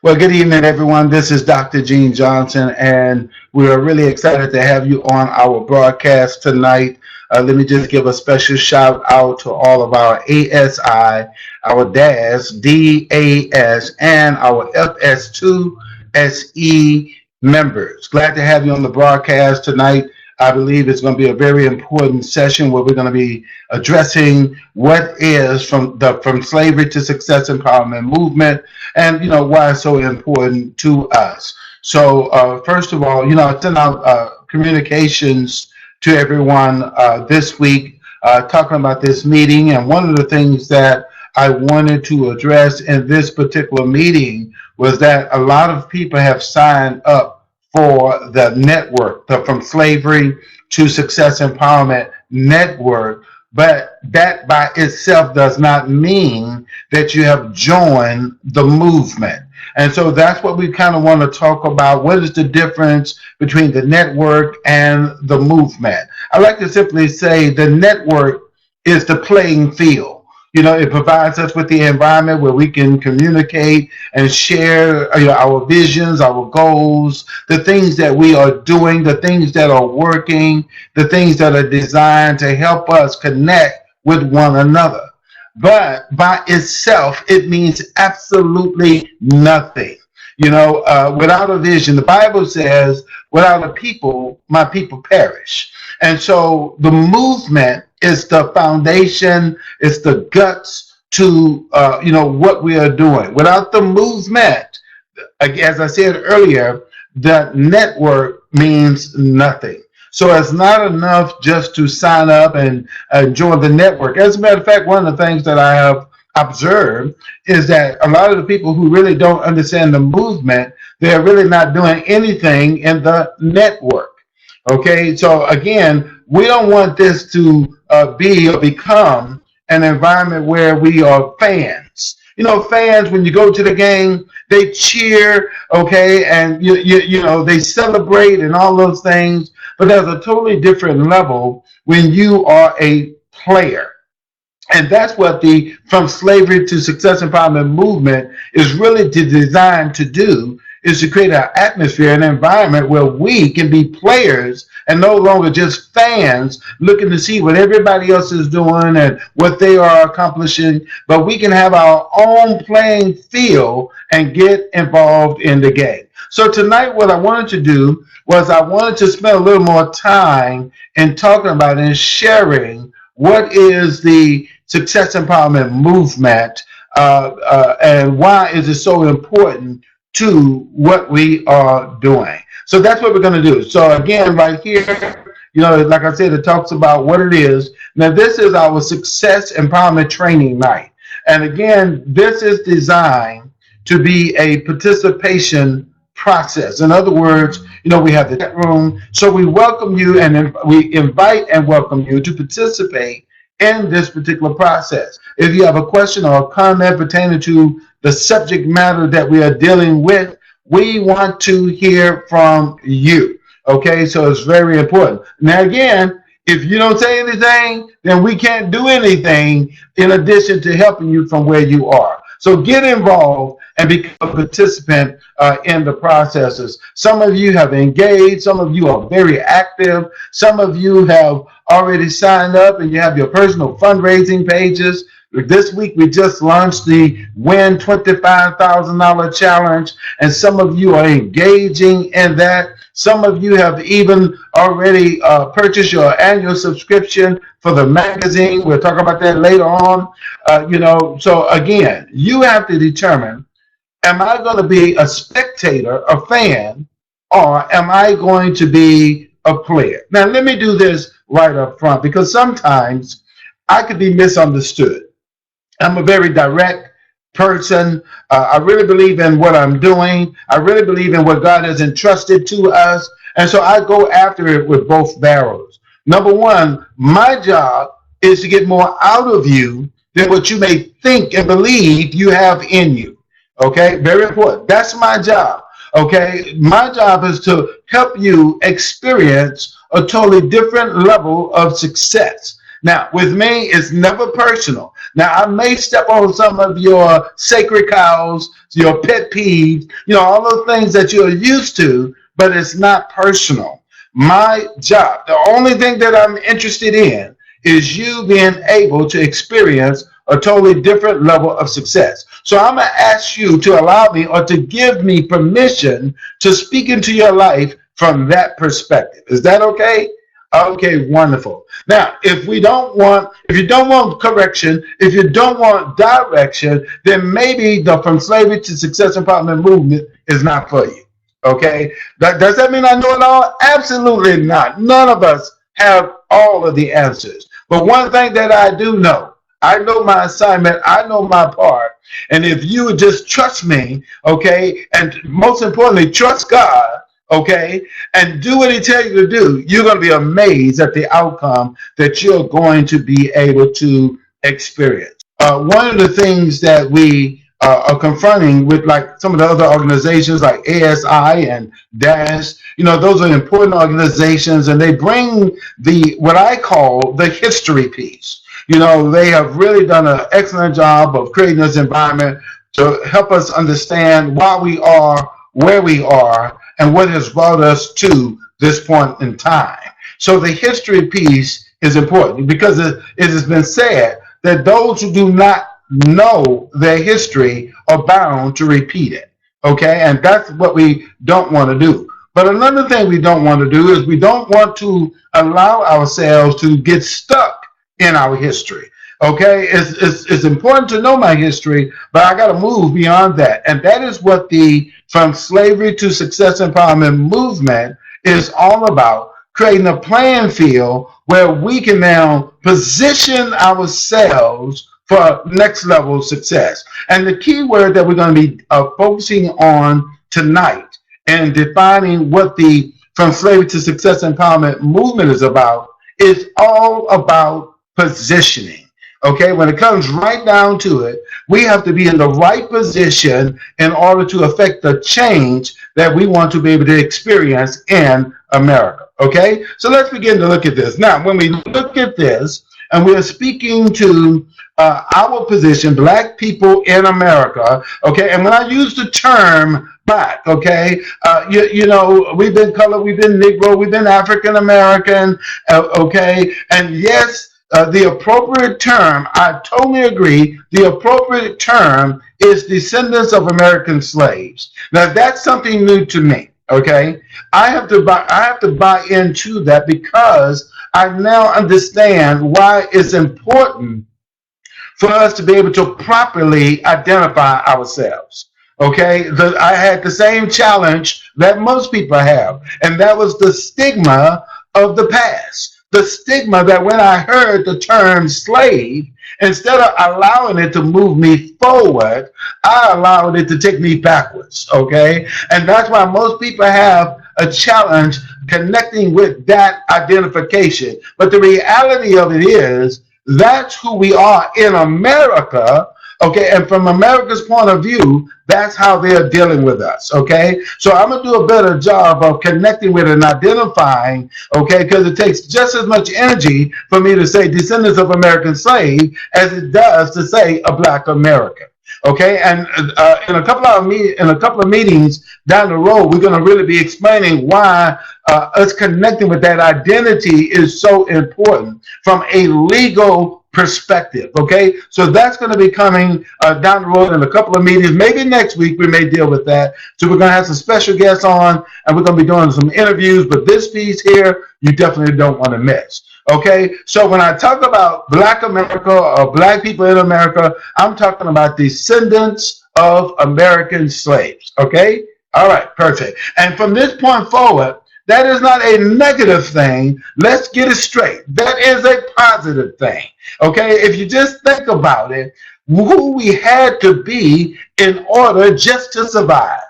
Well, good evening, everyone. This is Dr. Gene Johnson, and we are really excited to have you on our broadcast tonight. Let me just give a special shout out to all of our ASI, our DAS, and our FS2SE members. Glad to have you on the broadcast tonight. I believe it's going to be a very important session where we're going to be addressing what is from slavery to success empowerment movement, and why it's so important to us. So first of all, I sent out communications to everyone this week talking about this meeting, and one of the things that I wanted to address in this particular meeting was that a lot of people have signed up for the network, the From Slavery to Success Empowerment Network, but that by itself does not mean that you have joined the movement. And so that's what we kind of want to talk about. What is the difference between the network and the movement? I like to simply say the network is the playing field. It provides us with the environment where we can communicate and share our visions, our goals, the things that we are doing, the things that are working, the things that are designed to help us connect with one another. But by itself, it means absolutely nothing. Without a vision, the Bible says, without a people, my people perish. And so the movement is the foundation, it's the guts to, what we are doing. Without the movement, as I said earlier, the network means nothing. So it's not enough just to sign up and join the network. As a matter of fact, one of the things that I have observed is that a lot of the people who really don't understand the movement, they're really not doing anything in the network. Okay, so again, we don't want this to be or become an environment where we are fans. Fans, when you go to the game, they cheer, okay, and they celebrate and all those things. But there's a totally different level when you are a player. And that's what the From Slavery to Success Empowerment movement is really designed to do, is to create an atmosphere, an environment where we can be players and no longer just fans looking to see what everybody else is doing and what they are accomplishing, but we can have our own playing field and get involved in the game. So tonight what I wanted to do was I wanted to spend a little more time in talking about and sharing what is the Success Empowerment movement and why is it so important to what we are doing. So that's what we're going to do. So again, right here, like I said, it talks about what it is. Now, this is our Success Empowerment Training Night. And again, this is designed to be a participation process. In other words, we have the chat room. So we welcome you and we invite and welcome you to participate in this particular process. If you have a question or a comment pertaining to the subject matter that we are dealing with, we want to hear from you. Okay, so it's very important. Now again, if you don't say anything, then we can't do anything in addition to helping you from where you are. So get involved and become a participant in the processes. Some of you have engaged, some of you are very active, some of you have already signed up and you have your personal fundraising pages. This week we just launched the Win $25,000 challenge, and some of you are engaging in that. Some of you have even already purchased your annual subscription for the magazine. We'll talk about that later on. So again, you have to determine, am I going to be a spectator, a fan, or am I going to be a player? Now, let me do this right up front, because sometimes I could be misunderstood. I'm a very direct person. I really believe in what I'm doing. I really believe in what God has entrusted to us. And so I go after it with both barrels. Number one, my job is to get more out of you than what you may think and believe you have in you. Okay, very important. That's my job. Okay, my job is to help you experience a totally different level of success. Now, with me, it's never personal. Now, I may step on some of your sacred cows, your pet peeves, all those things that you're used to, but it's not personal. My job, the only thing that I'm interested in is you being able to experience a totally different level of success. So I'm going to ask you to allow me or to give me permission to speak into your life from that perspective. Is that okay? Okay, wonderful. Now, if you don't want correction, if you don't want direction, then maybe the From Slavery to Success Empowerment movement is not for you. Okay? Does that mean I know it all? Absolutely not. None of us have all of the answers. But one thing that I do know, I know my assignment, I know my part. And if you would just trust me, okay, and most importantly, trust God, okay, and do what he tells you to do, you're going to be amazed at the outcome that you're going to be able to experience. One of the things that we are confronting with like some of the other organizations like ASI and DAS, those are important organizations, and they bring what I call the history piece. They have really done an excellent job of creating this environment to help us understand why we are where we are and what has brought us to this point in time. So the history piece is important because it has been said that those who do not know their history are bound to repeat it. Okay, and that's what we don't want to do. But another thing we don't want to do is we don't want to allow ourselves to get stuck in our history. Okay, it's important to know my history, but I got to move beyond that. And that is what the From Slavery to Success Empowerment movement is all about, creating a playing field where we can now position ourselves for next level success. And the key word that we're going to be focusing on tonight and defining what the From Slavery to Success Empowerment movement is about is all about positioning. Okay, when it comes right down to it, we have to be in the right position in order to affect the change that we want to be able to experience in America. Okay, so let's begin to look at this. Now, when we look at this, and we're speaking to our position, Black people in America, okay, and when I use the term Black, okay, we've been colored, we've been Negro, we've been African American, okay, and yes, the appropriate term, I totally agree, the appropriate term is descendants of American slaves. Now, that's something new to me, okay? I have to buy into that because I now understand why it's important for us to be able to properly identify ourselves. Okay, I had the same challenge that most people have, and that was the stigma of the past. The stigma that when I heard the term slave, instead of allowing it to move me forward, I allowed it to take me backwards, okay? And that's why most people have a challenge connecting with that identification. But the reality of it is, that's who we are in America, okay? And from America's point of view, that's how they're dealing with us, okay? So I'm going to do a better job of connecting with and identifying, okay, because it takes just as much energy for me to say descendants of American slave as it does to say a Black American, okay? And in a couple of meetings down the road, we're going to really be explaining why us connecting with that identity is so important from a legal perspective, okay? So that's going to be coming down the road in a couple of meetings. Maybe next week we may deal with that. So we're going to have some special guests on, and we're going to be doing some interviews. But this piece here, you definitely don't want to miss, okay? So when I talk about Black America or Black people in America, I'm talking about descendants of American slaves, okay? All right, perfect. And from this point forward, that is not a negative thing. Let's get it straight. That is a positive thing. Okay, if you just think about it, who we had to be in order just to survive.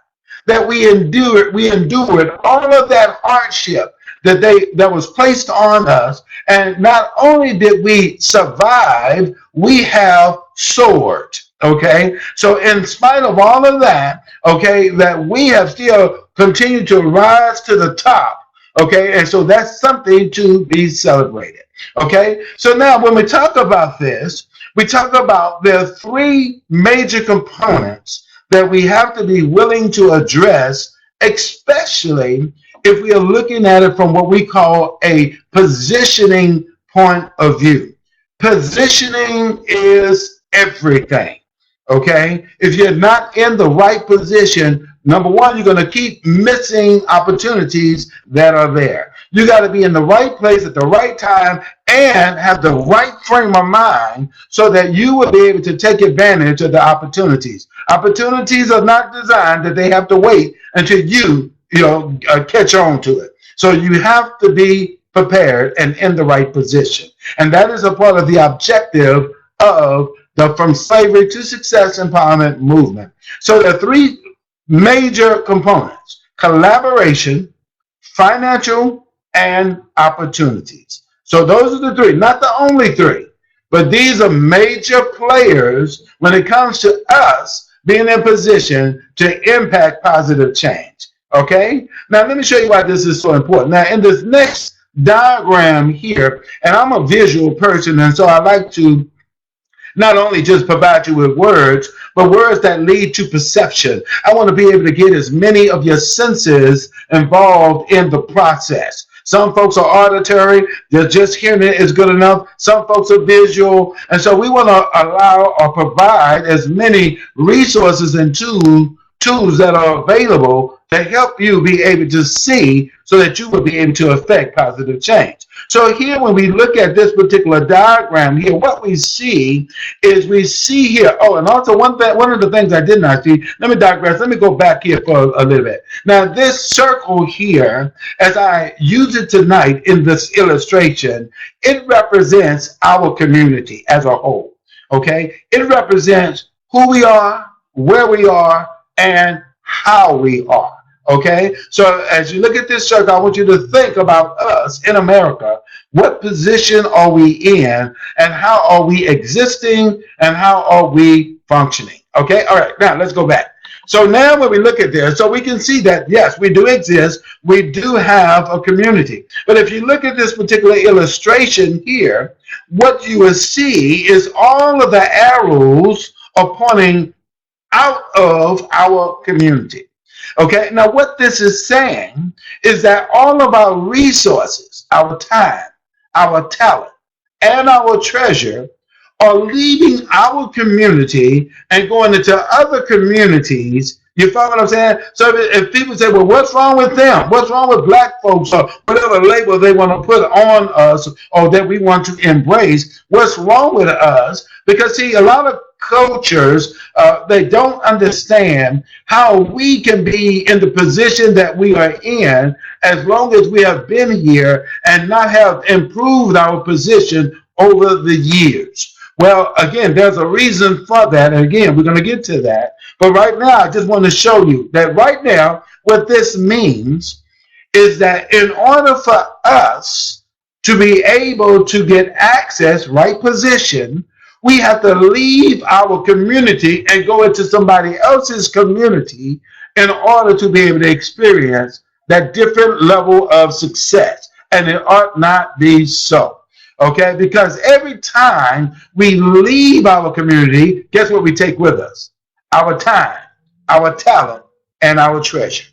That we endured all of that hardship that was placed on us. And not only did we survive, we have soared. Okay, so in spite of all of that, okay, that we have still continued to rise to the top, okay, and so that's something to be celebrated, okay. So now when we talk about this, we talk about there are three major components that we have to be willing to address, especially if we are looking at it from what we call a positioning point of view. Positioning is everything, okay? If you're not in the right position, number one, you're going to keep missing opportunities that are there. You got to be in the right place at the right time and have the right frame of mind so that you will be able to take advantage of the opportunities. Opportunities are not designed that they have to wait until you catch on to it. So you have to be prepared and in the right position. And that is a part of the objective of the From Slavery to Success Empowerment movement. So there are three major components: collaboration, financial, and opportunities. So those are the three, not the only three, but these are major players when it comes to us being in position to impact positive change. Okay? Now let me show you why this is so important. Now in this next diagram here, and I'm a visual person, and so I like to not only just provide you with words, but words that lead to perception. I want to be able to get as many of your senses involved in the process. Some folks are auditory, they're just hearing it is good enough. Some folks are visual. And so we want to allow or provide as many resources and tools that are available to help you be able to see so that you will be able to affect positive change. So here, when we look at this particular diagram here, what we see is here, oh, and also one of the things I did not see, let me digress, let me go back here for a little bit. Now this circle here, as I use it tonight in this illustration, it represents our community as a whole, okay? It represents who we are, where we are, and how we are. Okay, so as you look at this circle, I want you to think about us in America. What position are we in, and how are we existing, and how are we functioning? Okay, all right, now let's go back. So now when we look at this, so we can see that, yes, we do exist. We do have a community. But if you look at this particular illustration here, what you will see is all of the arrows are pointing out of our community. Okay, now what this is saying is that all of our resources, our time, our talent, and our treasure are leaving our community and going into other communities. You follow what I'm saying? So if people say, well, what's wrong with them? What's wrong with black folks, or whatever label they want to put on us or that we want to embrace, what's wrong with us? Because see, a lot of cultures, they don't understand how we can be in the position that we are in as long as we have been here and not have improved our position over the years. Well, again, there's a reason for that. And again, we're going to get to that. But right now, I just want to show you that right now, what this means is that in order for us to be able to get access, right position, we have to leave our community and go into somebody else's community in order to be able to experience that different level of success. And it ought not be so. Okay? Because every time we leave our community, guess what we take with us? Our time, our talent, and our treasure.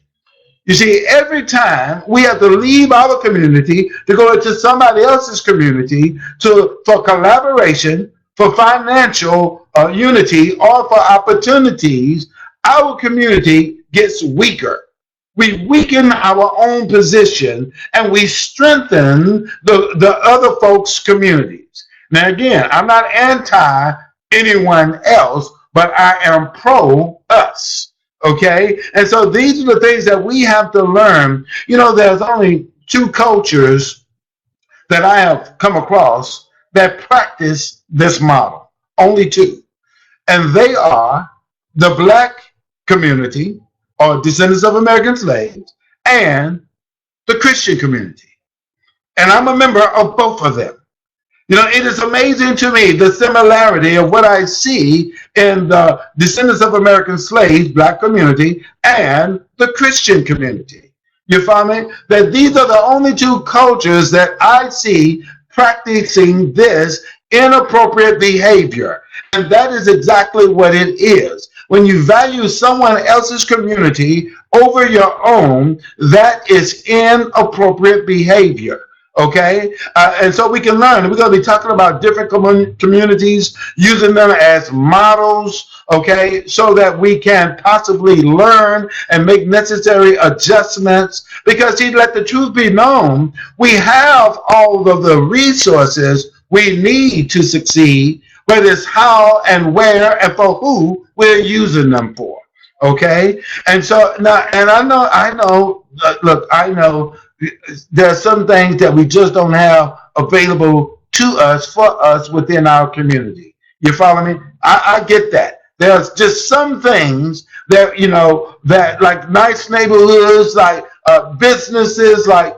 You see, every time we have to leave our community to go into somebody else's community for collaboration, for financial unity, or for opportunities, our community gets weaker. We weaken our own position and we strengthen the other folks' communities. Now again, I'm not anti anyone else, but I am pro us. Okay? And so these are the things that we have to learn. You know, there's only two cultures that I have come across that practice this model. Only two. And they are the black community, or descendants of American slaves, and the Christian community. And I'm a member of both of them. You know, it is amazing to me the similarity of what I see in the descendants of American slaves, black community, and the Christian community. You follow me? That these are the only two cultures that I see practicing this inappropriate behavior. And that is exactly what it is. When you value someone else's community over your own, that is inappropriate behavior. Okay, and so we can learn. We're going to be talking about different communities, using them as models, okay, so that we can possibly learn and make necessary adjustments. Because, see, let the truth be known, we have all of the resources we need to succeed, but it's how and where and for who we're using them for. Okay, and so now, and I know, look, I know there are some things that we just don't have available to us, for us within our community. You follow me? I get that. There's just some things that, that like nice neighborhoods, like businesses, like,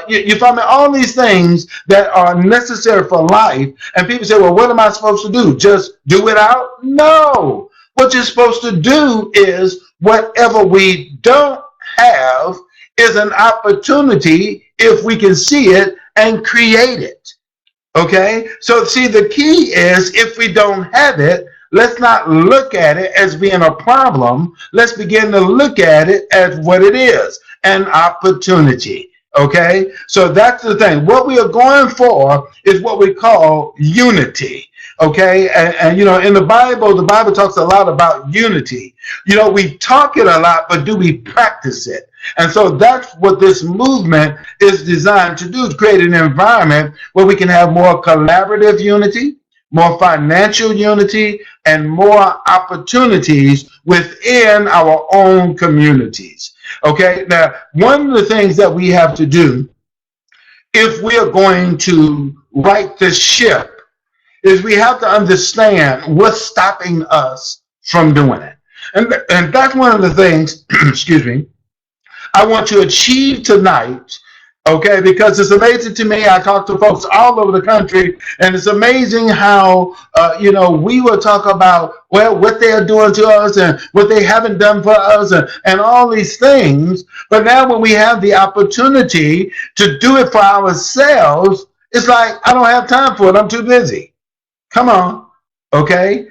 you follow me? All these things that are necessary for life. And people say, well, what am I supposed to do? Just do it out? No. What you're supposed to do is whatever we don't have is an opportunity, if we can see it, and create it. Okay? So see, the key is, if we don't have it, let's not look at it as being a problem. Let's begin to look at it as what it is, an opportunity. Okay? So that's the thing. What we are going for is what we call unity. Okay, and in the Bible talks a lot about unity. We talk it a lot, but do we practice it? And so that's what this movement is designed to do, to create an environment where we can have more collaborative unity, more financial unity, and more opportunities within our own communities. Okay, now, one of the things that we have to do, if we are going to right the ship, is we have to understand what's stopping us from doing it. And that's one of the things, excuse me, I want to achieve tonight, okay, because it's amazing to me. I talk to folks all over the country, and it's amazing how, we will talk about, well, what they are doing to us and what they haven't done for us and all these things. But now when we have the opportunity to do it for ourselves, it's like, I don't have time for it. I'm too busy. Come on, okay?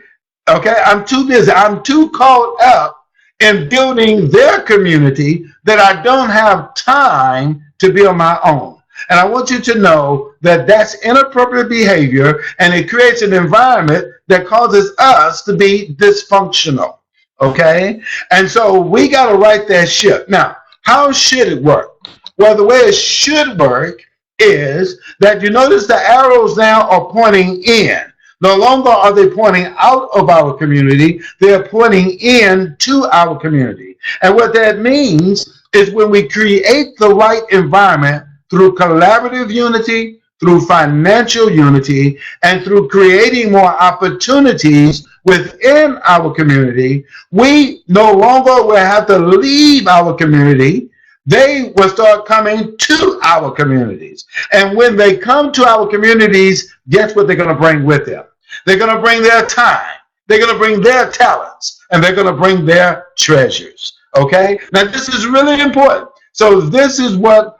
I'm too busy. I'm too caught up in building their community that I don't have time to build my own. And I want you to know that that's inappropriate behavior, and it creates an environment that causes us to be dysfunctional, okay? And so we got to right that ship. Now, how should it work? Well, the way it should work is that you notice the arrows now are pointing in. No longer are they pointing out of our community, they're pointing in to our community. And what that means is, when we create the right environment through collaborative unity, through financial unity, and through creating more opportunities within our community, we no longer will have to leave our community. They will start coming to our communities. And when they come to our communities, guess what they're going to bring with them? They're going to bring their time. They're going to bring their talents. And they're going to bring their treasures. Okay? Now, this is really important. So this is what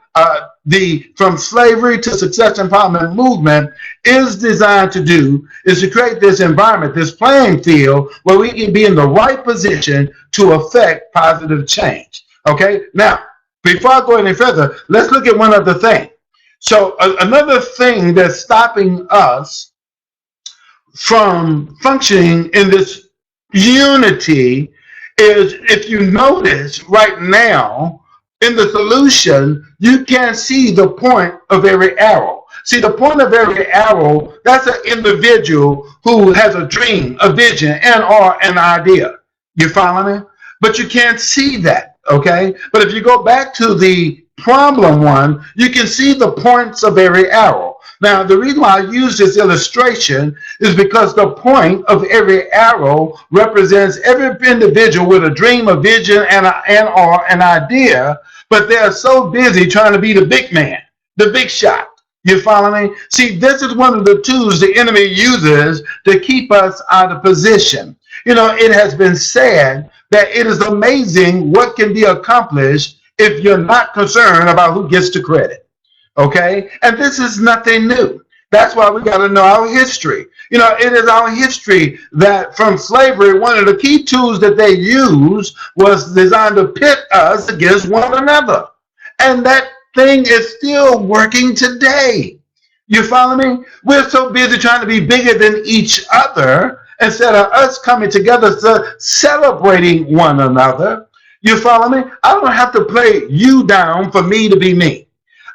the From Slavery to Success Empowerment movement is designed to do, is to create this environment, this playing field, where we can be in the right position to affect positive change. Okay? Now, before I go any further, let's look at one other thing. So another thing that's stopping us from functioning in this unity is, if you notice right now, in the solution, you can't see the point of every arrow. See, the point of every arrow, that's an individual who has a dream, a vision, and or an idea. You follow me? But you can't see that, okay? But if you go back to the problem one, you can see the points of every arrow. Now, the reason why I use this illustration is because the point of every arrow represents every individual with a dream, a vision, and or an idea, but they're so busy trying to be the big man, the big shot. You follow me? See, this is one of the tools the enemy uses to keep us out of position. You know, it has been said that it is amazing what can be accomplished if you're not concerned about who gets the credit. Okay? And this is nothing new. That's why we got to know our history. You know, it is our history that from slavery, one of the key tools that they used was designed to pit us against one another. And that thing is still working today. You follow me? We're so busy trying to be bigger than each other instead of us coming together, celebrating one another. You follow me? I don't have to play you down for me to be me.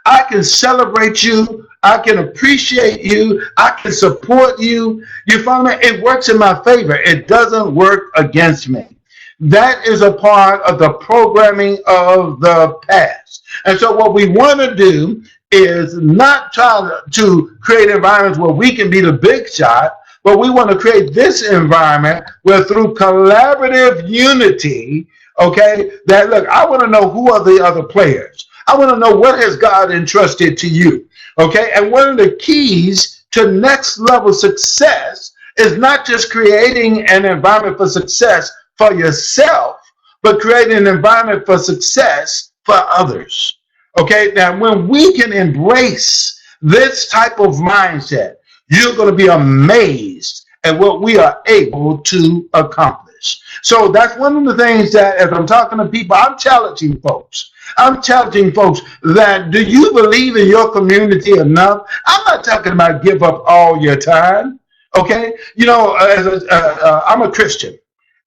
I can celebrate you. I can appreciate you. I can support you. You follow me? It works in my favor. It doesn't work against me. That is a part of the programming of the past. And so what we want to do is not try to create environments where we can be the big shot, but we want to create this environment where through collaborative unity, okay, that look, I want to know who are the other players. I want to know what has God entrusted to you, okay? And one of the keys to next level success is not just creating an environment for success for yourself, but creating an environment for success for others, okay? Now, when we can embrace this type of mindset, you're going to be amazed at what we are able to accomplish. So that's one of the things that, as I'm talking to people, I'm challenging folks. I'm challenging folks that, do you believe in your community enough? I'm not talking about give up all your time, okay? You know, I'm a Christian,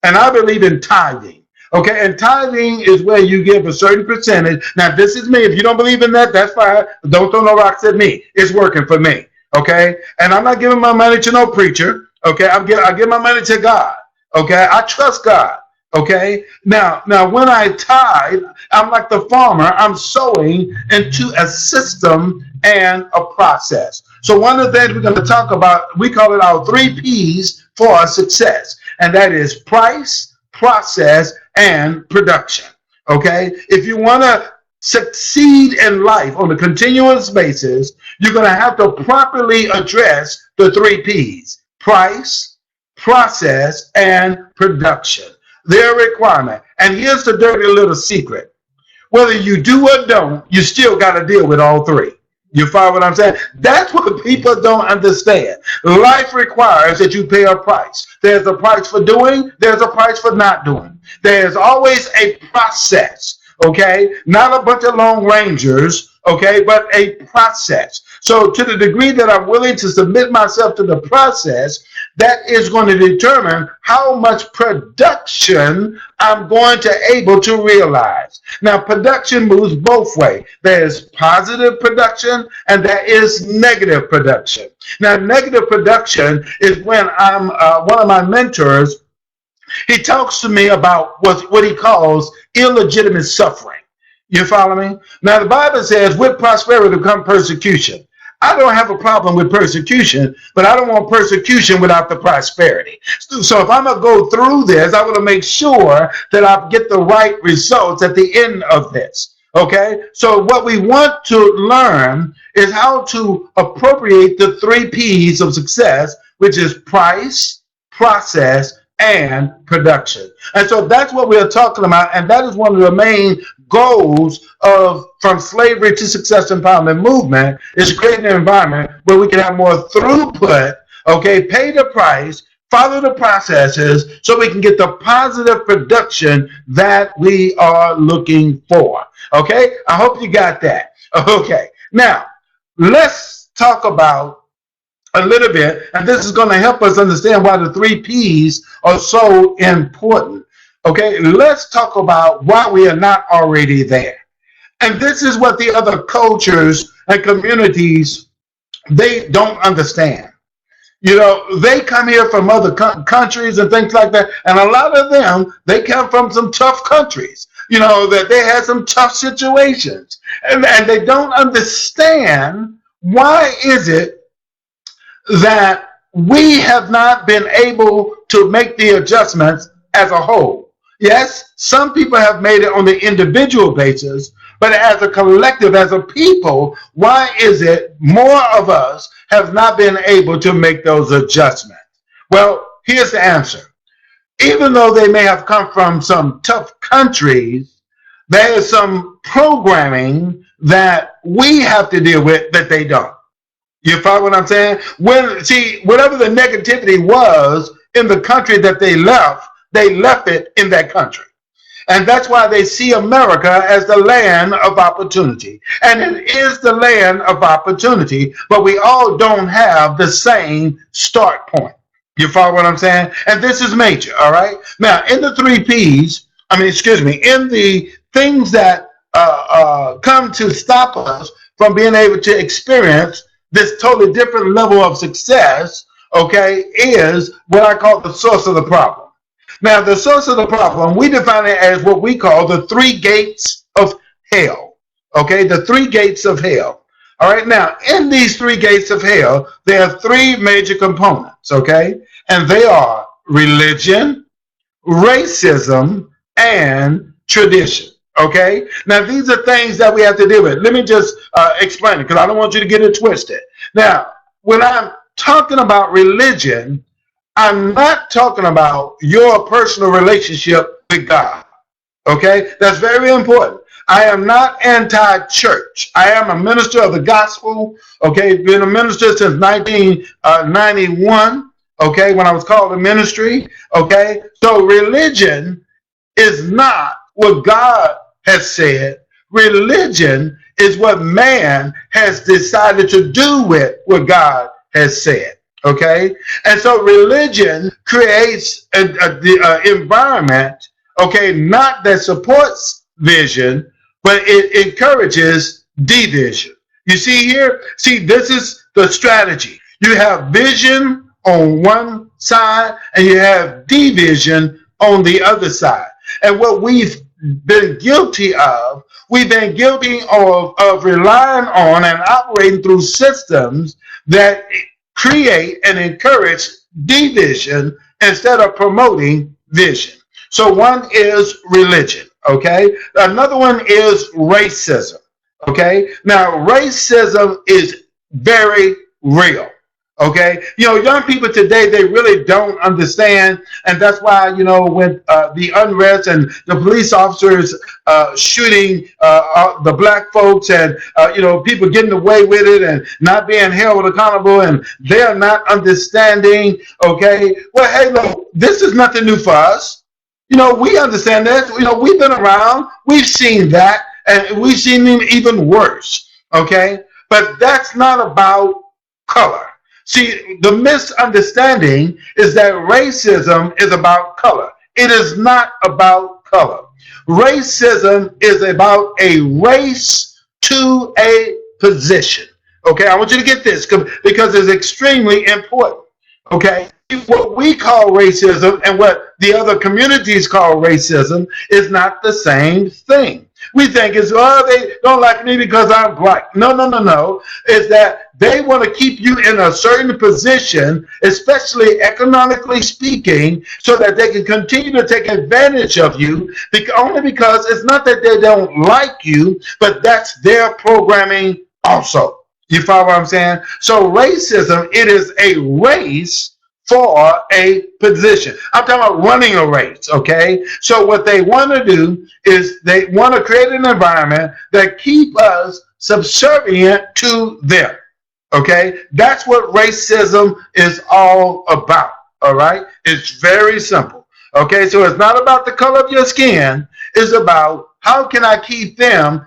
and I believe in tithing. Okay, and tithing is where you give a certain percentage. Now, this is me. If you don't believe in that, that's fine. Don't throw no rocks at me. It's working for me. Okay, and I'm not giving my money to no preacher. Okay, I give my money to God. Okay, I trust God. Okay, now when I tithe, I'm like the farmer. I'm sowing into a system and a process. So one of the things we're going to talk about, we call it our 3 P's for success, and that is price, process, and production. Okay, if you want to succeed in life on a continuous basis, you're going to have to properly address the 3 P's: price, process, and production. Their requirement. And here's the dirty little secret: whether you do or don't, you still got to deal with all 3. You follow what I'm saying? That's what people don't understand. Life requires that you pay a price. There's a price for doing. There's a price for not doing. There's always a process, okay? Not a bunch of Lone Rangers, okay, but a process. So to the degree that I'm willing to submit myself to the process, that is going to determine how much production I'm going to able to realize. Now, production moves both ways. There's positive production and there is negative production. Now, negative production is when I'm one of my mentors, he talks to me about what he calls illegitimate suffering. You follow me? Now, the Bible says, with prosperity come persecution. I don't have a problem with persecution, but I don't want persecution without the prosperity. So if I'm going to go through this, I want to make sure that I get the right results at the end of this. Okay? So what we want to learn is how to appropriate the 3 P's of success, which is price, process, and production. And so that's what we're talking about, and that is one of the main goals of From Slavery to Success Empowerment Movement, is creating an environment where we can have more throughput, okay, pay the price, follow the processes, so we can get the positive production that we are looking for. Okay, I hope you got that. Okay, now let's talk about a little bit, and this is going to help us understand why the 3 P's are so important. Okay, let's talk about why we are not already there. And this is what the other cultures and communities, they don't understand. You know, they come here from other countries and things like that, and a lot of them, they come from some tough countries, you know, that they had some tough situations, and they don't understand why is it that we have not been able to make the adjustments as a whole. Yes, some people have made it on the individual basis, but as a collective, as a people, why is it more of us have not been able to make those adjustments? Well, here's the answer. Even though they may have come from some tough countries, there is some programming that we have to deal with that they don't. You follow what I'm saying? See, whatever the negativity was in the country that they left it in that country. And that's why they see America as the land of opportunity. And it is the land of opportunity, but we all don't have the same start point. You follow what I'm saying? And this is major, all right? Now, in the three P's, in the things that come to stop us from being able to experience this totally different level of success, okay, is what I call the source of the problem. Now, the source of the problem, we define it as what we call the three gates of hell, okay, the three gates of hell. All right, now, in these three gates of hell, there are three major components, okay, and they are religion, racism, and tradition. Okay, now these are things that we have to deal with. Let me just explain it, because I don't want you to get it twisted. Now, when I'm talking about religion, I'm not talking about your personal relationship with God. Okay, that's very important. I am not anti-church. I am a minister of the gospel. Okay, been a minister since 1991. Okay, when I was called to ministry. Okay, so religion is not what God has said. Religion is what man has decided to do with what God has said. Okay, and so religion creates an environment, okay, not that supports vision, but it encourages division. You see here? See, this is the strategy. You have vision on one side and you have division on the other side. And what we've been guilty of relying on and operating through systems that create and encourage division instead of promoting vision. So one is religion, okay? Another one is racism, okay? Now, racism is very real. Okay, young people today, they really don't understand, and that's why, with the unrest and the police officers shooting the black folks, and people getting away with it and not being held accountable, and they're not understanding. Okay, well, hey, look, this is nothing new for us. We understand that. We've been around, we've seen that, and we've seen it even worse. Okay, but that's not about color. See, the misunderstanding is that racism is about color. It is not about color. Racism is about a race to a position. Okay, I want you to get this because it's extremely important. Okay, what we call racism and what the other communities call racism is not the same thing. We think it's, they don't like me because I'm black. No. It's that they want to keep you in a certain position, especially economically speaking, so that they can continue to take advantage of you, only because it's not that they don't like you, but that's their programming also. You follow what I'm saying? So racism, it is a race for a position. I'm talking about running a race, okay? So what they want to do is they want to create an environment that keep us subservient to them, okay? That's what racism is all about, all right? It's very simple, okay? So it's not about the color of your skin. It's about how can I keep them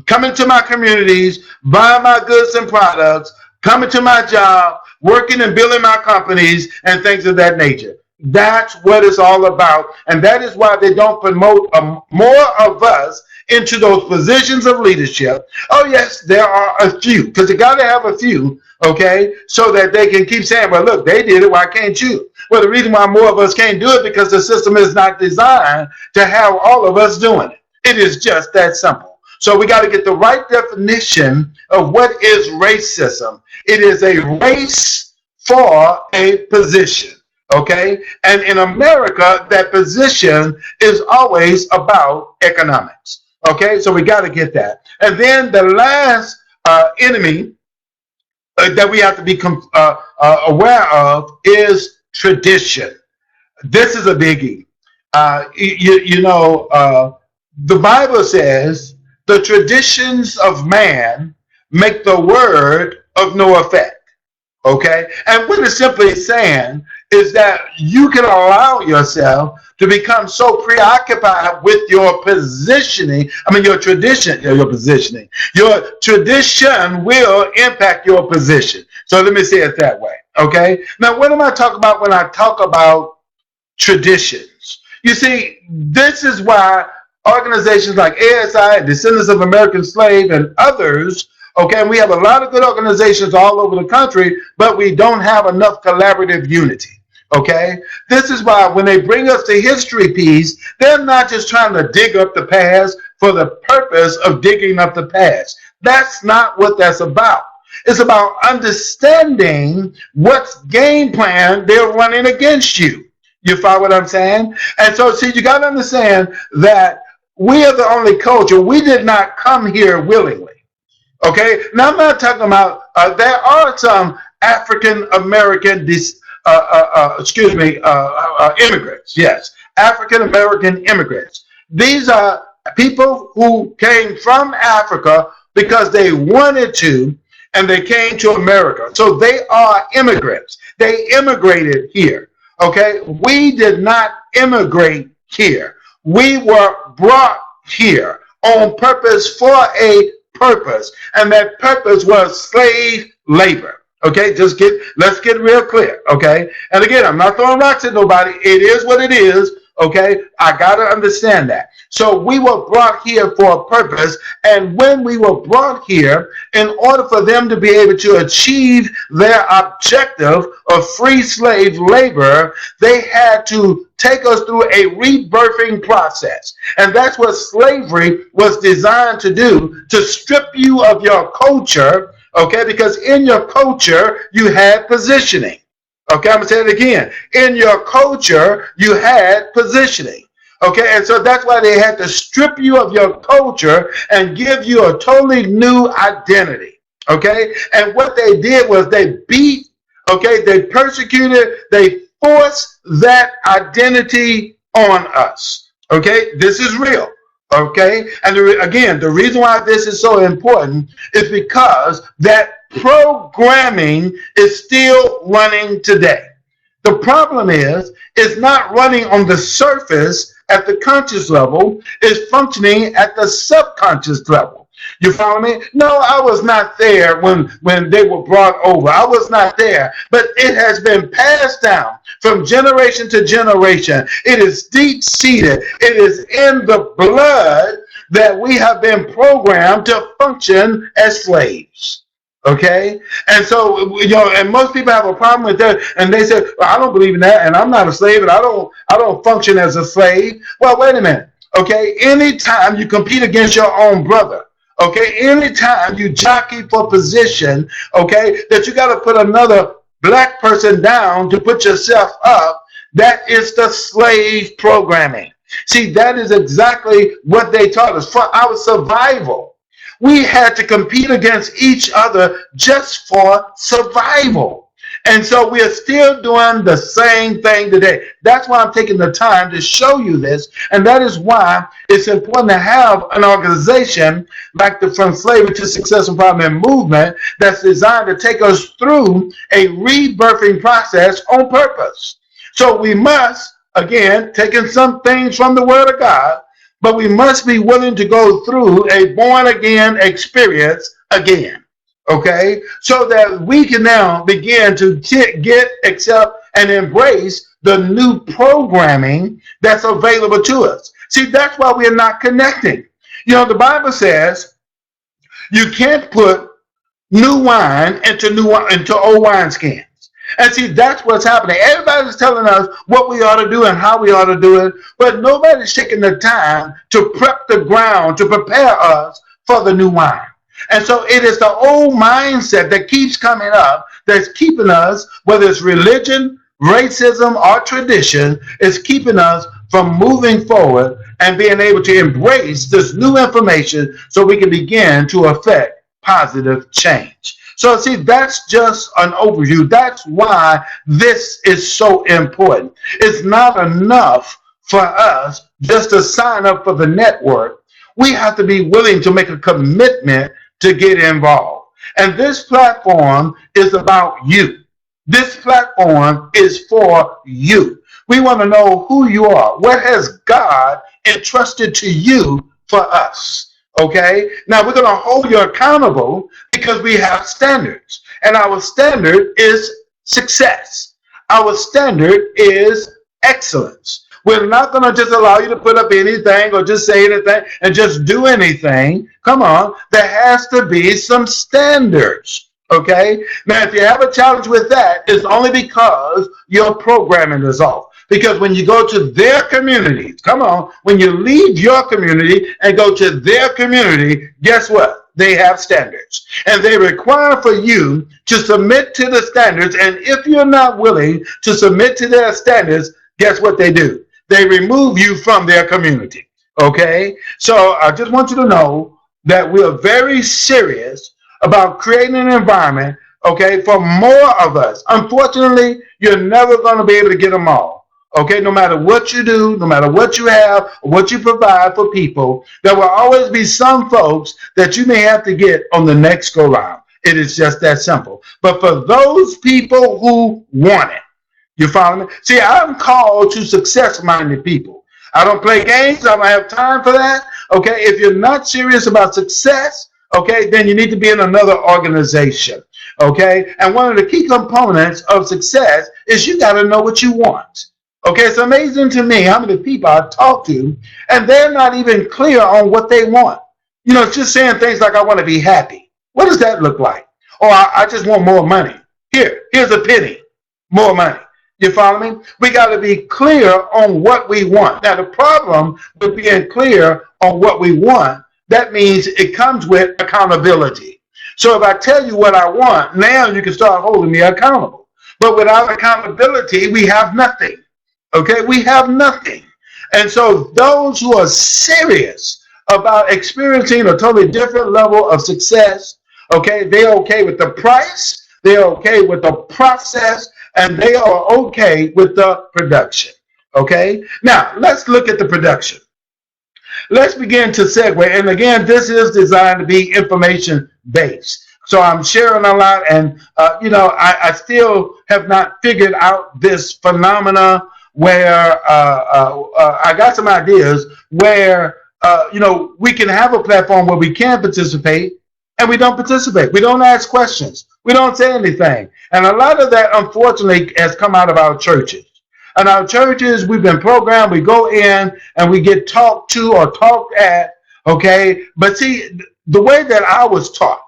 coming to my communities, buying my goods and products, coming to my job, working and building my companies and things of that nature. That's what it's all about. And that is why they don't promote more of us into those positions of leadership. Oh, yes, there are a few, because you got to have a few, okay, so that they can keep saying, well, look, they did it, why can't you? Well, the reason why more of us can't do it because the system is not designed to have all of us doing it. It is just that simple. So we got to get the right definition of what is racism. It is a race for a position, okay? And in America, that position is always about economics, okay? So we got to get that. And then the last enemy that we have to be aware of is tradition. This is a biggie. The Bible says, the traditions of man make the word of no effect. Okay? And what it's simply saying is that you can allow yourself to become so preoccupied with your positioning, your tradition, your positioning. Your tradition will impact your position. So let me say it that way. Okay? Now, what am I talking about when I talk about traditions? You see, this is why organizations like ASI, Descendants of American Slave, and others, okay, and we have a lot of good organizations all over the country, but we don't have enough collaborative unity. Okay, this is why when they bring us the history piece, they're not just trying to dig up the past for the purpose of digging up the past. That's not what that's about. It's about understanding what's game plan they're running against you. You follow what I'm saying? And so, see, you got to understand that we are the only culture. We did not come here willingly. Okay? Now, I'm not talking about, there are some African American immigrants, yes, African American immigrants. These are people who came from Africa because they wanted to, and they came to America. So they are immigrants. They immigrated here. Okay, we did not immigrate here. We were brought here on purpose for a purpose, and that purpose was slave labor. Okay, let's get real clear. Okay, and again, I'm not throwing rocks at nobody. It is what it is. Okay, I gotta understand that. So we were brought here for a purpose, and when we were brought here, in order for them to be able to achieve their objective of free slave labor, they had to take us through a rebirthing process. And that's what slavery was designed to do, to strip you of your culture, okay, because in your culture, you had positioning. Okay, I'm going to say it again. In your culture, you had positioning. Okay, and so that's why they had to strip you of your culture and give you a totally new identity. Okay, and what they did was they beat, okay, they persecuted, they forced that identity on us. Okay, this is real. Okay, and again, the reason why this is so important is because that programming is still running today. The problem is, it's not running on the surface at the conscious level, it's functioning at the subconscious level. You follow me? No, I was not there when they were brought over. I was not there. But it has been passed down from generation to generation. It is deep-seated. It is in the blood that we have been programmed to function as slaves. Okay, and so and most people have a problem with that, and they say, well, I don't believe in that, and I'm not a slave, and I don't function as a slave. Well, wait a minute. Okay, anytime you compete against your own brother, okay, anytime you jockey for position, okay, that you got to put another black person down to put yourself up, that is the slave programming. See, that is exactly what they taught us for our survival. We had to compete against each other just for survival. And so we are still doing the same thing today. That's why I'm taking the time to show you this. And that is why it's important to have an organization like the From Slavery to Success Empowerment Movement that's designed to take us through a rebirthing process on purpose. So we must, again, taking some things from the Word of God, but we must be willing to go through a born-again experience again, okay? So that we can now begin to get, accept, and embrace the new programming that's available to us. See, that's why we're not connecting. The Bible says you can't put new wine into old wineskins. And see, that's what's happening. Everybody's telling us what we ought to do and how we ought to do it, but nobody's taking the time to prep the ground, to prepare us for the new wine. And so it is the old mindset that keeps coming up that's keeping us, whether it's religion, racism, or tradition, is keeping us from moving forward and being able to embrace this new information so we can begin to affect positive change. So see, that's just an overview. That's why this is so important. It's not enough for us just to sign up for the network. We have to be willing to make a commitment to get involved. And this platform is about you. This platform is for you. We want to know who you are. What has God entrusted to you for us? Okay? Now we're going to hold you accountable because we have standards. And our standard is success. Our standard is excellence. We're not going to just allow you to put up anything or just say anything and just do anything. Come on. There has to be some standards. Okay? Now, if you have a challenge with that, it's only because your programming is off. Because when you go to their communities, come on, when you leave your community and go to their community, guess what? They have standards. And they require for you to submit to the standards. And if you're not willing to submit to their standards, guess what they do? They remove you from their community. Okay? So I just want you to know that we're very serious about creating an environment, okay, for more of us. Unfortunately, you're never going to be able to get them all. Okay, no matter what you do, no matter what you have, or what you provide for people, there will always be some folks that you may have to get on the next go round. It is just that simple. But for those people who want it, you follow me? See, I'm called to success-minded people. I don't play games. I don't have time for that. Okay, if you're not serious about success, okay, then you need to be in another organization. Okay, and one of the key components of success is you got to know what you want. Okay, it's amazing to me how many people I talk to, and they're not even clear on what they want. You know, it's just saying things like, I want to be happy. What does that look like? Or I just want more money. Here's a penny, more money. You follow me? We got to be clear on what we want. Now, the problem with being clear on what we want, that means it comes with accountability. So if I tell you what I want, now you can start holding me accountable. But without accountability, we have nothing. Okay, we have nothing. And so those who are serious about experiencing a totally different level of success, okay, they're okay with the price, they're okay with the process, and they are okay with the production. Okay, now let's look at the production. Let's begin to segue. And again, this is designed to be information based. So I'm sharing a lot, and I still have not figured out this phenomena where I got some ideas where, we can have a platform where we can participate and we don't participate. We don't ask questions. We don't say anything. And a lot of that, unfortunately, has come out of our churches. And our churches, we've been programmed, we go in and we get talked to or talked at, okay? But see, the way that I was taught,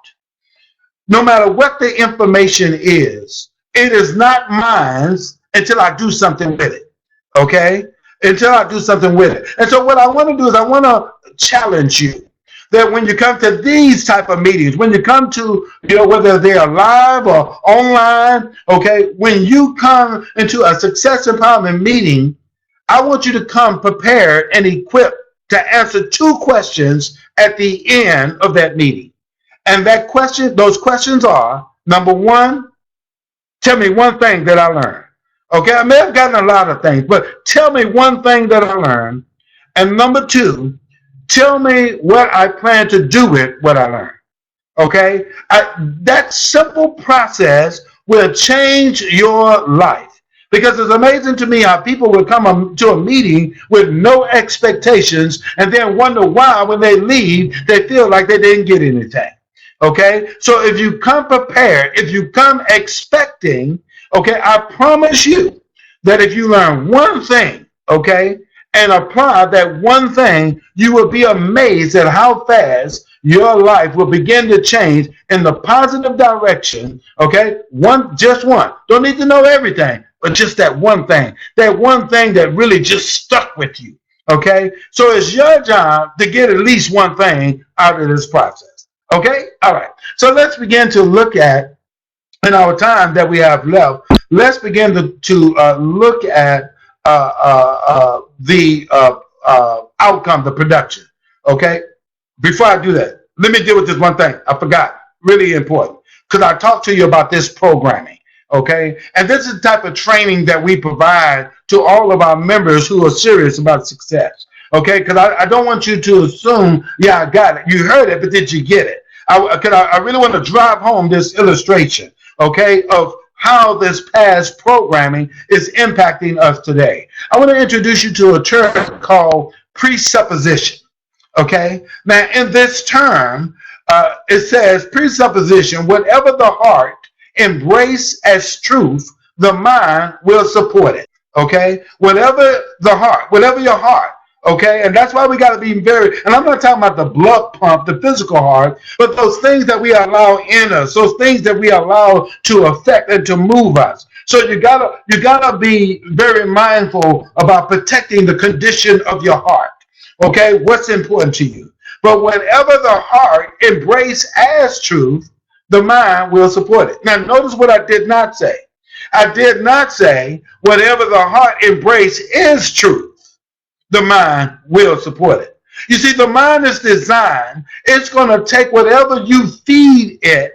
no matter what the information is, it is not mine until I do something with it. Okay, until I do something with it. And so what I want to do is I want to challenge you that when you come to these type of meetings, when you come to, whether they are live or online, okay, when you come into a success empowerment meeting, I want you to come prepared and equipped to answer 2 questions at the end of that meeting. And those questions are, number 1, tell me one thing that I learned. Okay, I may have gotten a lot of things, but tell me one thing that I learned. And number 2, tell me what I plan to do with what I learned. Okay, that simple process will change your life. Because it's amazing to me how people will come to a meeting with no expectations and then wonder why when they leave, they feel like they didn't get anything. Okay, so if you come prepared, if you come expecting, okay, I promise you that if you learn one thing, okay, and apply that one thing, you will be amazed at how fast your life will begin to change in the positive direction, okay? Just one. Don't need to know everything, but just that one thing that really just stuck with you, okay? So it's your job to get at least one thing out of this process, okay? All right, so let's begin to look at, in our time that we have left, let's begin to look at the outcome, the production, okay? Before I do that, let me deal with this one thing. I forgot, really important, because I talked to you about this programming, okay? And this is the type of training that we provide to all of our members who are serious about success, okay? Because I don't want you to assume, yeah, I got it. You heard it, but did you get it? I really want to drive home this illustration, okay, of how this past programming is impacting us today. I want to introduce you to a term called presupposition. Okay, now in this term, it says presupposition, whatever the heart embrace as truth, the mind will support it. Okay, whatever your heart. Okay, and that's why we got to be very, and I'm not talking about the blood pump, the physical heart, but those things that we allow in us, those things that we allow to affect and to move us. So you gotta be very mindful about protecting the condition of your heart. Okay, what's important to you. But whatever the heart embrace as truth, the mind will support it. Now notice what I did not say. I did not say whatever the heart embrace is truth, the mind will support it. You see, the mind is designed, it's going to take whatever you feed it,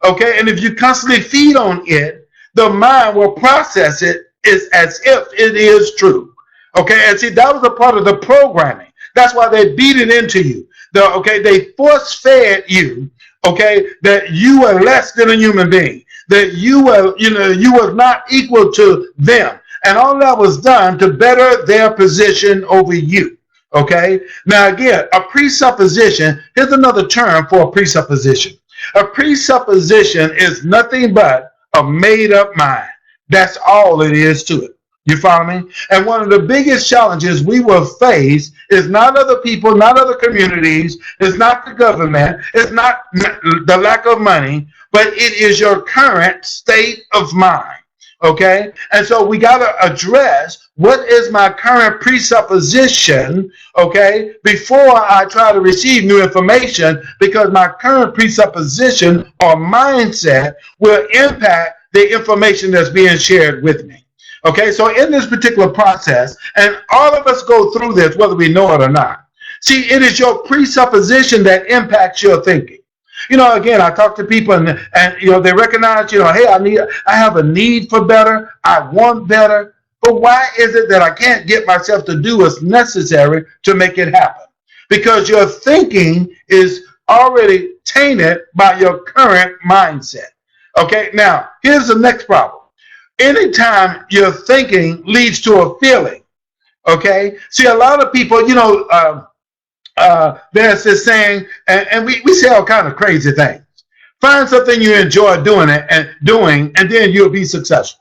okay? And if you constantly feed on it, the mind will process it as if it is true, okay? And see, that was a part of the programming. That's why they beat it into you. They force-fed you, okay, that you are less than a human being, that you were not equal to them. And all that was done to better their position over you. Okay? Now again, a presupposition, here's another term for a presupposition. A presupposition is nothing but a made-up mind. That's all it is to it. You follow me? And one of the biggest challenges we will face is not other people, not other communities, it's not the government, it's not the lack of money, but it is your current state of mind. Okay, and so we got to address what is my current presupposition, okay, before I try to receive new information, because my current presupposition or mindset will impact the information that's being shared with me. Okay, so in this particular process, and all of us go through this whether we know it or not. See, it is your presupposition that impacts your thinking. You know, again, I talk to people and they recognize, hey, I have a need for better. I want better. But why is it that I can't get myself to do what's necessary to make it happen? Because your thinking is already tainted by your current mindset. Okay, now, here's the next problem. Anytime your thinking leads to a feeling, okay? See, a lot of people, there's this saying, and we say all kind of crazy things. Find something you enjoy doing, and then you'll be successful.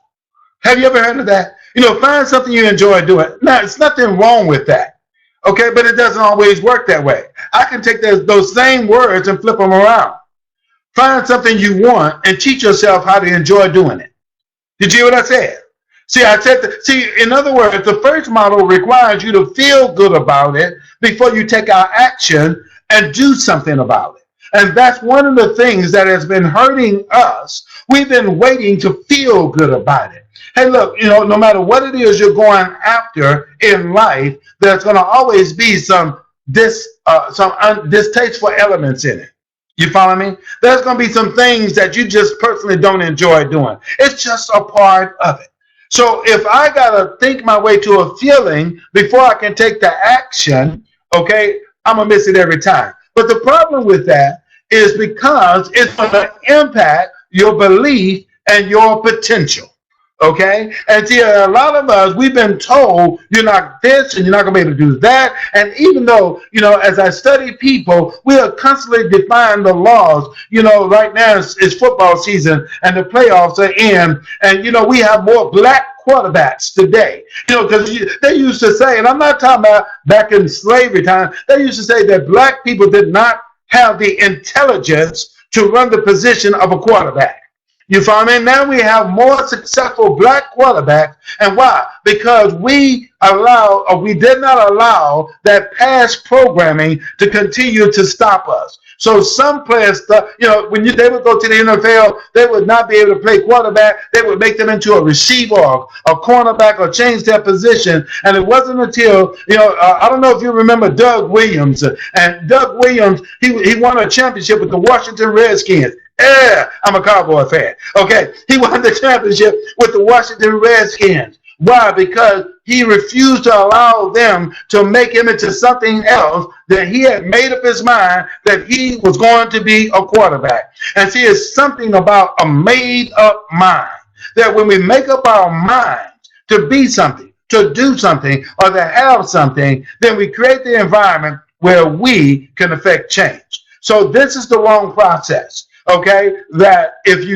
Have you ever heard of that? Find something you enjoy doing. Now, there's nothing wrong with that, okay? But it doesn't always work that way. I can take those same words and flip them around. Find something you want and teach yourself how to enjoy doing it. Did you hear what I said? See, in other words, the first model requires you to feel good about it before you take our action and do something about it. And that's one of the things that has been hurting us. We've been waiting to feel good about it. Hey, look, no matter what it is you're going after in life, there's going to always be some distasteful elements in it. You follow me? There's going to be some things that you just personally don't enjoy doing. It's just a part of it. So if I got to think my way to a feeling before I can take the action, okay, I'm going to miss it every time. But the problem with that is because it's going to impact your belief and your potential. Okay? And see, a lot of us, we've been told you're not this and you're not going to be able to do that. And even though, as I study people, we are constantly defying the laws. Right now it's football season and the playoffs are in. And, we have more black quarterbacks today. Because they used to say, and I'm not talking about back in slavery time, they used to say that black people did not have the intelligence to run the position of a quarterback. You follow me? Now we have more successful black quarterbacks. And why? Because we did not allow that past programming to continue to stop us. So some players, when they would go to the NFL, they would not be able to play quarterback. They would make them into a receiver or a cornerback or change their position. And it wasn't until, I don't know if you remember Doug Williams. And Doug Williams, he won a championship with the Washington Redskins. Yeah, I'm a Cowboy fan. Okay, he won the championship with the Washington Redskins. Why? Because he refused to allow them to make him into something else, that he had made up his mind that he was going to be a quarterback. And see, it's something about a made up mind, that when we make up our minds to be something, to do something, or to have something, then we create the environment where we can affect change. So this is the wrong process. Okay, that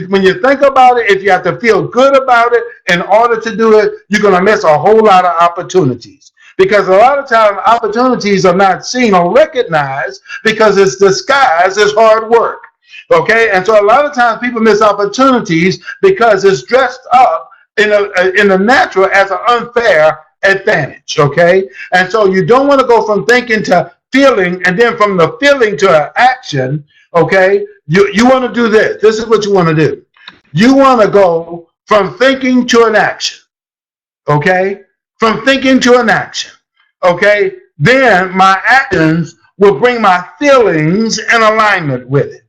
when you think about it, if you have to feel good about it in order to do it, you're going to miss a whole lot of opportunities. Because a lot of times opportunities are not seen or recognized because it's disguised as hard work. Okay, and so a lot of times people miss opportunities because it's dressed up in a natural as an unfair advantage. Okay, and so you don't want to go from thinking to feeling, and then from the feeling to an action. Okay, you want to do this. This is what you want to do. You want to go from thinking to an action. Okay, from thinking to an action. Okay, then my actions will bring my feelings in alignment with it.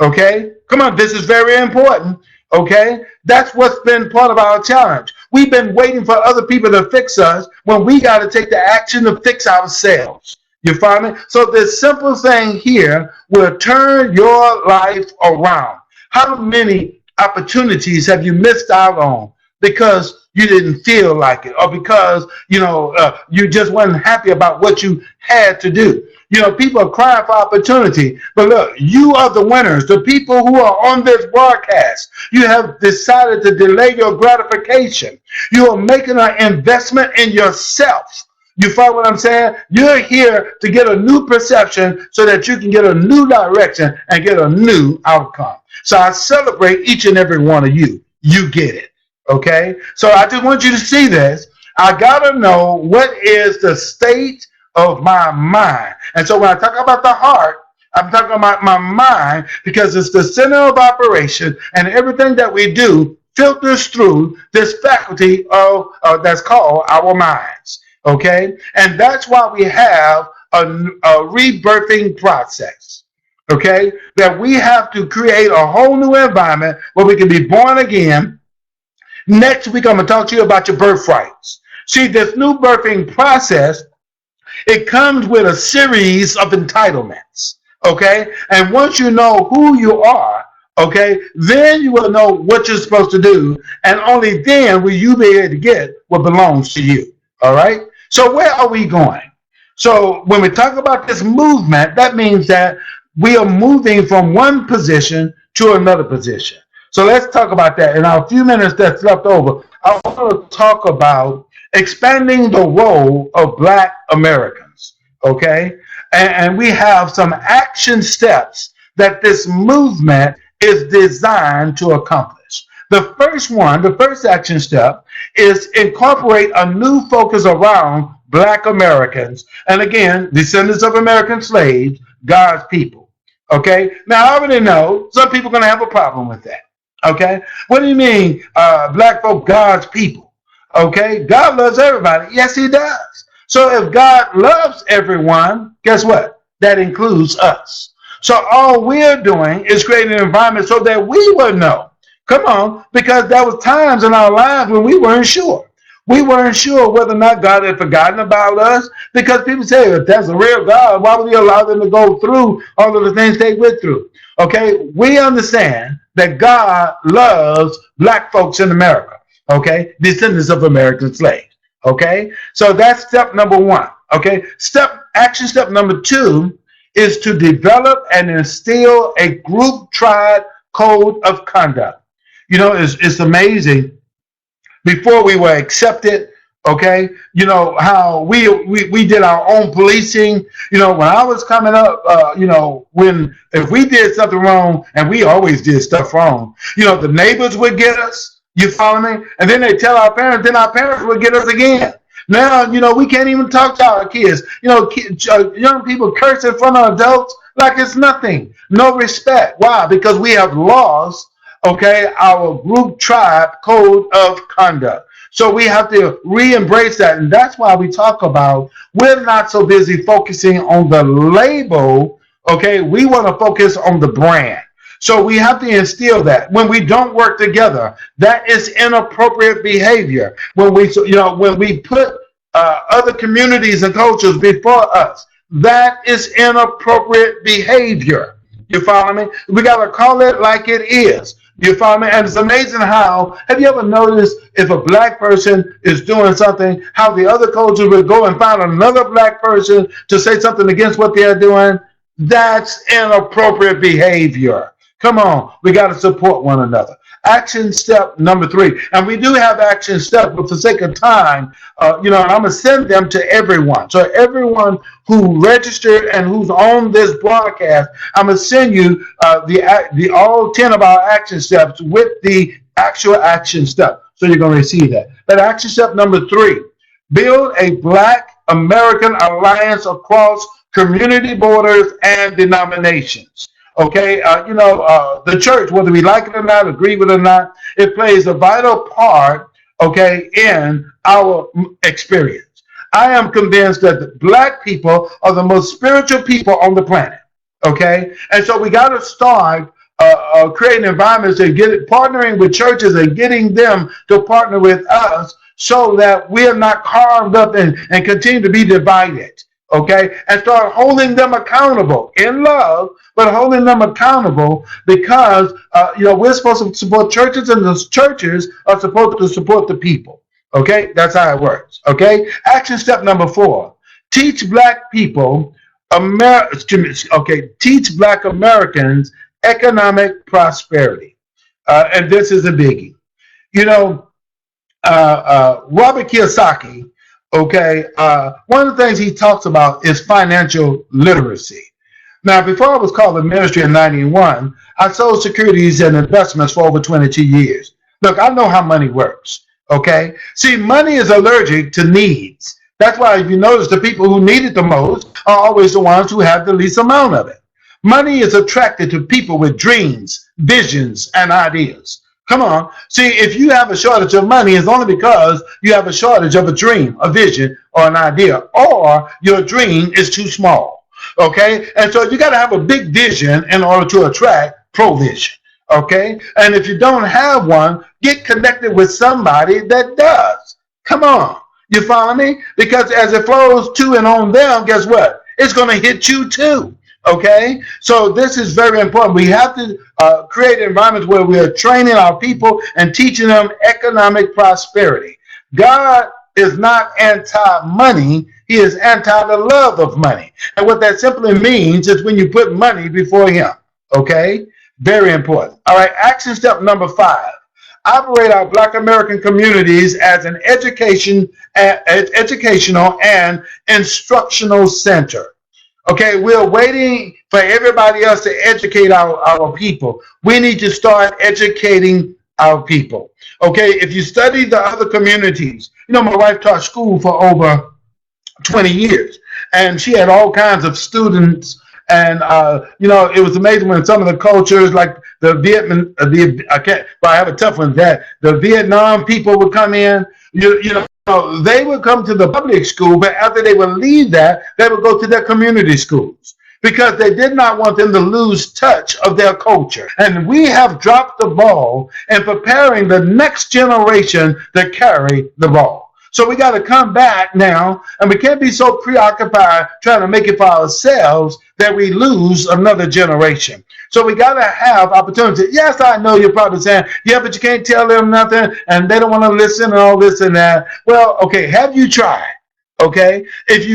Okay, come on, this is very important. Okay, that's what's been part of our challenge. We've been waiting for other people to fix us when we got to take the action to fix ourselves. You follow me? So this simple thing here will turn your life around. How many opportunities have you missed out on because you didn't feel like it, or because you just weren't happy about what you had to do? People are crying for opportunity, but look, you are the winners. The people who are on this broadcast, you have decided to delay your gratification. You are making an investment in yourself. You follow what I'm saying? You're here to get a new perception so that you can get a new direction and get a new outcome. So I celebrate each and every one of you. You get it, okay? So I just want you to see this. I got to know what is the state of my mind. And so when I talk about the heart, I'm talking about my mind, because it's the center of operation, and everything that we do filters through this faculty of that's called our minds. Okay, and that's why we have a rebirthing process. Okay, that we have to create a whole new environment where we can be born again. Next week, I'm going to talk to you about your birthrights. See, this new birthing process, it comes with a series of entitlements. Okay, and once you know who you are, okay, then you will know what you're supposed to do, and only then will you be able to get what belongs to you. All right. So where are we going? So when we talk about this movement, that means that we are moving from one position to another position. So let's talk about that. In our few minutes that's left over, I want to talk about expanding the role of Black Americans. Okay? And we have some action steps that this movement is designed to accomplish. The first action step is incorporate a new focus around Black Americans. And again, descendants of American slaves, God's people. Okay? Now, I already know some people are going to have a problem with that. Okay? What do you mean, Black folk, God's people? Okay? God loves everybody. Yes, he does. So if God loves everyone, guess what? That includes us. So all we're doing is creating an environment so that we will know. Come on, because there was times in our lives when we weren't sure. We weren't sure whether or not God had forgotten about us, because people say, if that's a real God, why would he allow them to go through all of the things they went through? Okay, we understand that God loves Black folks in America, okay, descendants of American slaves, okay? So that's step number one, okay? Action step number two is to develop and instill a group tribe code of conduct. It's amazing. Before we were accepted, okay, how we did our own policing. When I was coming up, if we did something wrong, and we always did stuff wrong, the neighbors would get us. You follow me? And then they tell our parents, then our parents would get us again. Now, we can't even talk to our kids. Young people curse in front of adults like it's nothing. No respect. Why? Because we have lost, okay, our group tribe code of conduct. So we have to re-embrace that. And that's why we talk about, we're not so busy focusing on the label, okay? We want to focus on the brand. So we have to instill that. When we don't work together, that is inappropriate behavior. When we put other communities and cultures before us, that is inappropriate behavior. You follow me? We got to call it like it is. You follow me? And it's amazing how, have you ever noticed if a black person is doing something, how the other culture would go and find another black person to say something against what they're doing? That's inappropriate behavior. Come on, we got to support one another. Action step number 3, and we do have action steps, but for sake of time, I'm going to send them to everyone. So everyone who registered and who's on this broadcast, I'm going to send you the all 10 of our action steps with the actual action step. So you're going to receive that. But action step number 3, build a Black American alliance across community borders and denominations. Okay, the church, whether we like it or not, agree with it or not, it plays a vital part, okay, in our experience. I am convinced that Black people are the most spiritual people on the planet, okay? And so we got to start creating environments and partnering with churches and getting them to partner with us so that we're not carved up and continue to be divided. Okay, and start holding them accountable in love, but holding them accountable because we're supposed to support churches, and those churches are supposed to support the people. Okay, that's how it works. Okay, action step number 4: teach Black people, teach Black Americans economic prosperity, and this is a biggie. Robert Kiyosaki. Okay, one of the things he talks about is financial literacy. Now, before I was called the ministry in 91, I sold securities and investments for over 22 years. Look, I know how money works, okay? See, money is allergic to needs. That's why if you notice the people who need it the most are always the ones who have the least amount of it. Money is attracted to people with dreams, visions, and ideas. Come on. See, if you have a shortage of money, it's only because you have a shortage of a dream, a vision, or an idea, or your dream is too small. Okay? And so you got to have a big vision in order to attract provision. Okay? And if you don't have one, get connected with somebody that does. Come on. You follow me? Because as it flows to and on them, guess what? It's going to hit you too. Okay, so this is very important. We have to create environments where we are training our people and teaching them economic prosperity. God is not anti-money. He is anti the love of money. And what that simply means is when you put money before him. Okay, very important. All right, action step number 5. Operate our Black American communities as an educational and instructional center. Okay, we're waiting for everybody else to educate our people. We need to start educating our people. Okay, if you study the other communities, my wife taught school for over 20 years, and she had all kinds of students. And it was amazing when some of the cultures, like the I have a tough one. That the Vietnam people would come in. They would come to the public school, but after they would leave that, they would go to their community schools because they did not want them to lose touch of their culture. And we have dropped the ball in preparing the next generation to carry the ball. So we got to come back now, and we can't be so preoccupied trying to make it for ourselves that we lose another generation. So we got to have opportunity. Yes, I know you're probably saying, yeah, but you can't tell them nothing, and they don't want to listen and all this and that. Well, okay, have you tried? Okay, if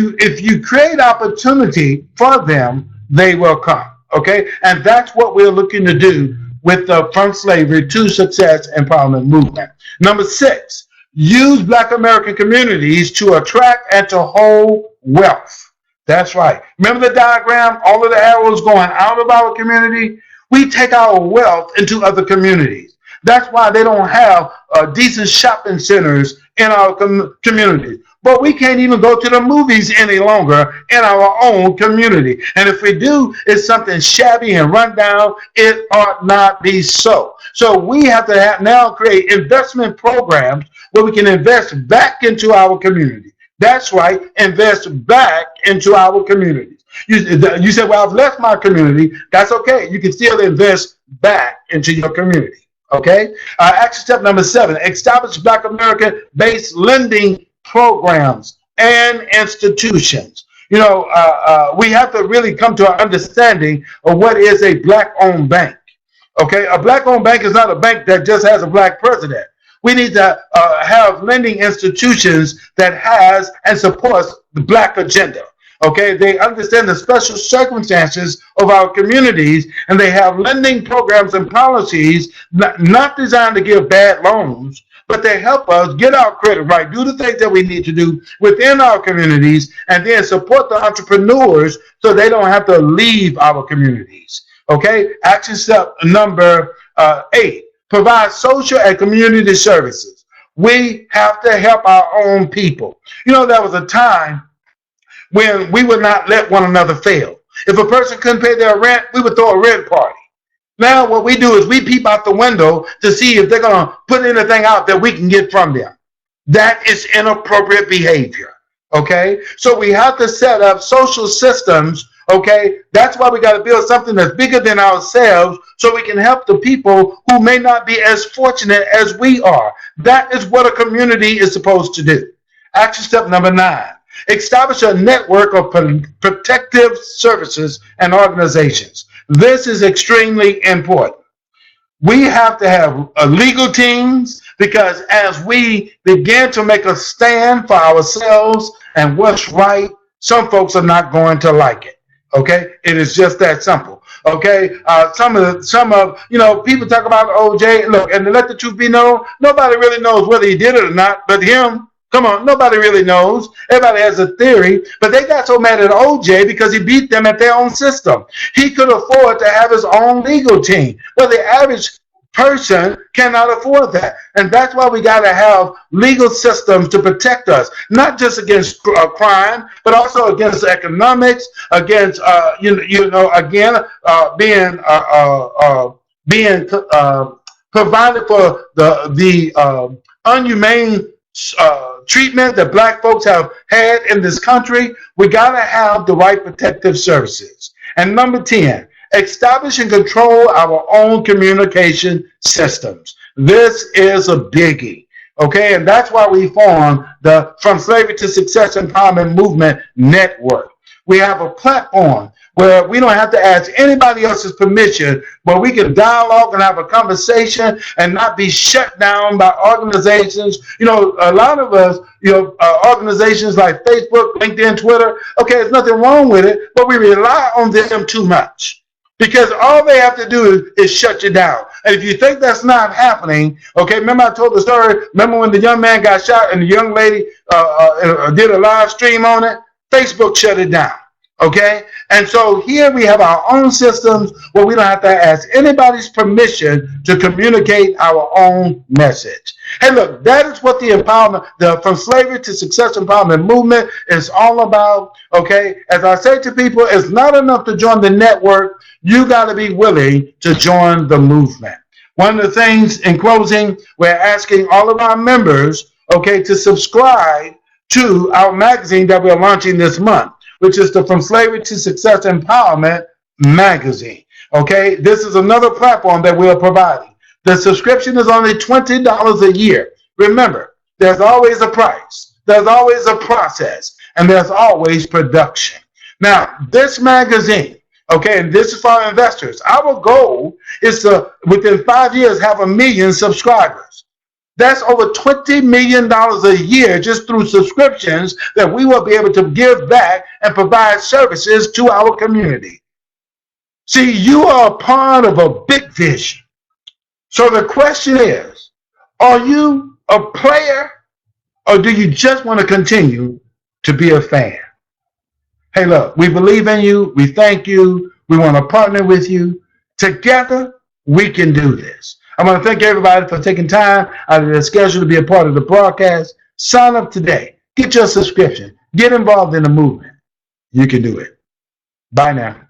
you create opportunity for them, they will come. Okay, and that's what we're looking to do with the From Slavery to Success Empowerment Movement. Number 6. Use Black American communities to attract and to hold wealth. That's right. Remember the diagram? All of the arrows going out of our community? We take our wealth into other communities. That's why they don't have decent shopping centers in our communities. But we can't even go to the movies any longer in our own community. And if we do, it's something shabby and run down. It ought not be so. So we have to now create investment programs where we can invest back into our community. That's right, invest back into our communities. You said, well, I've left my community. That's okay. You can still invest back into your community. Okay. Action step number 7, establish Black American-based lending programs and institutions. We have to really come to an understanding of what is a Black-owned bank. Okay. A Black-owned bank is not a bank that just has a Black president. We need to have lending institutions that has and supports the Black agenda. Okay, they understand the special circumstances of our communities, and they have lending programs and policies not designed to give bad loans, but they help us get our credit right, do the things that we need to do within our communities, and then support the entrepreneurs so they don't have to leave our communities. Okay, action step number 8, provide social and community services. We have to help our own people. There was a time when we would not let one another fail. If a person couldn't pay their rent, we would throw a rent party. Now what we do is we peep out the window to see if they're going to put anything out that we can get from them. That is inappropriate behavior. Okay? So we have to set up social systems. Okay? That's why we got to build something that's bigger than ourselves so we can help the people who may not be as fortunate as we are. That is what a community is supposed to do. Action step number 9. Establish a network of protective services and organizations. This is extremely important. We have to have legal teams, because as we begin to make a stand for ourselves and what's right, some folks are not going to like it. Okay, it is just that simple. Okay, some of people talk about OJ. Look, and to let the truth be known, nobody really knows whether he did it or not, but him. Come on, nobody really knows. Everybody has a theory, but they got so mad at OJ because he beat them at their own system. He could afford to have his own legal team, but the average person cannot afford that. And that's why we got to have legal systems to protect us, not just against crime, but also against economics, against, being provided for the inhumane treatment that Black folks have had in this country. We got to have the right protective services. And number 10, establish and control our own communication systems. This is a biggie. Okay, and that's why we formed the From Slavery to Success Empowerment Movement Network. We have a platform where we don't have to ask anybody else's permission, but we can dialogue and have a conversation and not be shut down by organizations. A lot of us, organizations like Facebook, LinkedIn, Twitter, okay, there's nothing wrong with it, but we rely on them too much because all they have to do is shut you down. And if you think that's not happening, okay, remember I told the story, remember when the young man got shot and the young lady did a live stream on it? Facebook shut it down. Okay, and so here we have our own systems where we don't have to ask anybody's permission to communicate our own message. Hey, look, that is what the empowerment, the From Slavery to Success Empowerment Movement is all about. Okay, as I say to people, it's not enough to join the network. You got to be willing to join the movement. One of the things in closing, we're asking all of our members, okay, to subscribe to our magazine that we're launching this month, which is the From Slavery to Success Empowerment magazine. Okay, this is another platform that we are providing. The subscription is only $20 a year. Remember, there's always a price, there's always a process, and there's always production. Now, this magazine, okay, and this is for our investors. Our goal is to, within 5 years, have 1 million subscribers. That's over $20 million a year just through subscriptions that we will be able to give back and provide services to our community. See, you are a part of a big vision. So the question is, are you a player or do you just want to continue to be a fan? Hey, look, we believe in you. We thank you. We want to partner with you. Together, we can do this. I want to thank everybody for taking time out of their schedule to be a part of the broadcast. Sign up today. Get your subscription. Get involved in the movement. You can do it. Bye now.